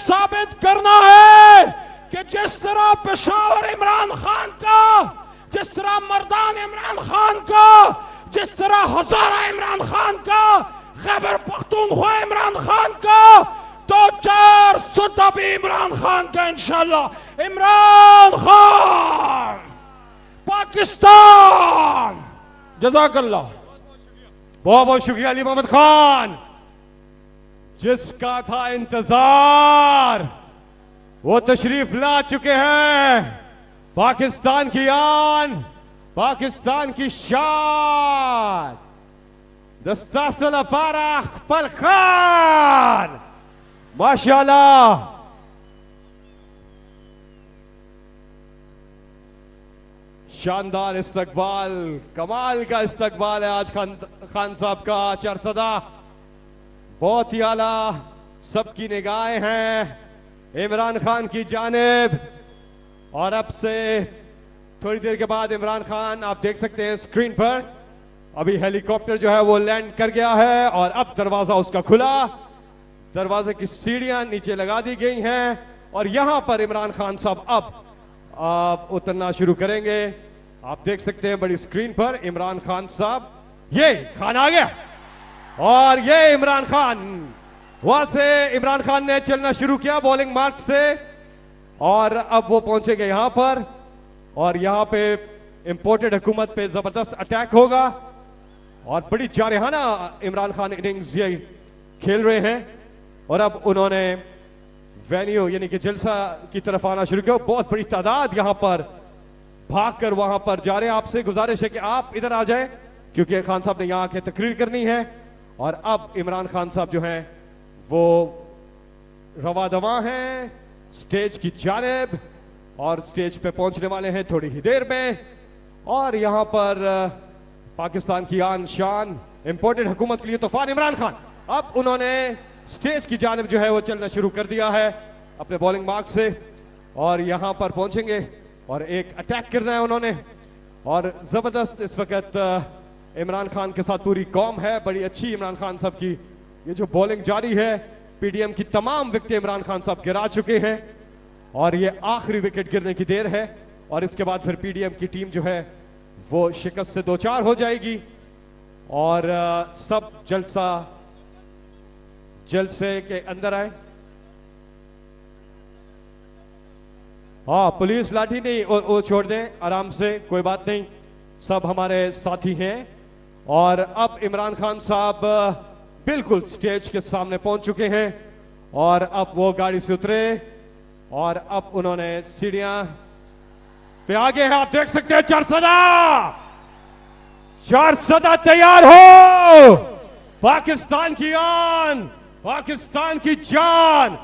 साबित करना है कि जिस तरह पेशावर इमरान खान का, जिस तरह मर्दान इमरान खान का, जिस तरह हजारा इमरान खान का, खैबर पख्तूनख्वा इमरान खान का, तो 400 भी इमरान खान का इंशाल्लाह। इमरान खान पाकिस्तान। जज़ाकल्लाह। बहुत बहुत शुक्रिया अली मोहम्मद खान। जिसका था इंतजार वो तशरीफ ला चुके हैं। पाकिस्तान की आन, पाकिस्तान की शान, दस्तासुल अपारा पल खान। माशाल्लाह। शानदार इस्तकबाल, कमाल का इस्तकबाल है आज खान साहब का। चारसदा बहुत ही आला, सबकी निगाहें हैं इमरान खान की जानिब। और अब से थोड़ी देर के बाद इमरान खान, आप देख सकते हैं स्क्रीन पर, अभी हेलीकॉप्टर जो है वो लैंड कर गया है और अब दरवाजा उसका खुला। दरवाजे की सीढ़ियां नीचे लगा दी गई हैं और यहां पर इमरान खान साहब अब उतरना शुरू करेंगे। आप देख सकते हैं बड़ी स्क्रीन पर इमरान खान साहब। ये खान आ गया और ये इमरान खान, वहां से इमरान खान ने चलना शुरू किया बॉलिंग मार्क से और अब वो पहुंचेंगे यहां पर और यहां पे इंपोर्टेड हुकूमत पे जबरदस्त अटैक होगा और बड़ी जारहाना इमरान खान इनिंग्स ये खेल रहे हैं। और अब उन्होंने वेन्यू यानी कि जलसा की तरफ आना शुरू किया। बहुत बड़ी तादाद यहां पर भागकर वहां पर जा रहे हैं। आपसे गुजारिश है कि आप इधर आ जाएं क्योंकि खान साहब ने यहां आके तकरीर करनी है। और अब इमरान खान साहब जो हैं वो रवा दवा हैं स्टेज की जानिब और स्टेज पे पहुंचने वाले हैं थोड़ी ही देर में। और यहां पर पाकिस्तान की आन शान, इंपोर्टेड हुकूमत के लिए तूफान इमरान खान, अब उन्होंने स्टेज की जानिब जो है वो चलना शुरू कर दिया है अपने बॉलिंग मार्क से और यहां पर पहुंचेंगे और एक अटैक करना है उन्होंने। और जबरदस्त इस वक्त इमरान खान के साथ पूरी कौम है। बड़ी अच्छी इमरान खान साहब की ये जो बॉलिंग जारी है। पीडीएम की तमाम विकेटें इमरान खान साहब गिरा चुके हैं और ये आखिरी विकेट गिरने की देर है और इसके बाद फिर पीडीएम की टीम जो है वो शिकस्त से 2-4 हो जाएगी और सब जलसे के अंदर आए। हाँ, पुलिस लाठी नहीं, वो छोड़ दें आराम से, कोई बात नहीं, सब हमारे साथी हैं। और अब इमरान खान साहब बिल्कुल स्टेज के सामने पहुंच चुके हैं और अब वो गाड़ी से उतरे और अब उन्होंने सीढ़ियां पे आगे हैं। आप देख सकते हैं चारसदा तैयार हो। पाकिस्तान की आन, पाकिस्तान की जान।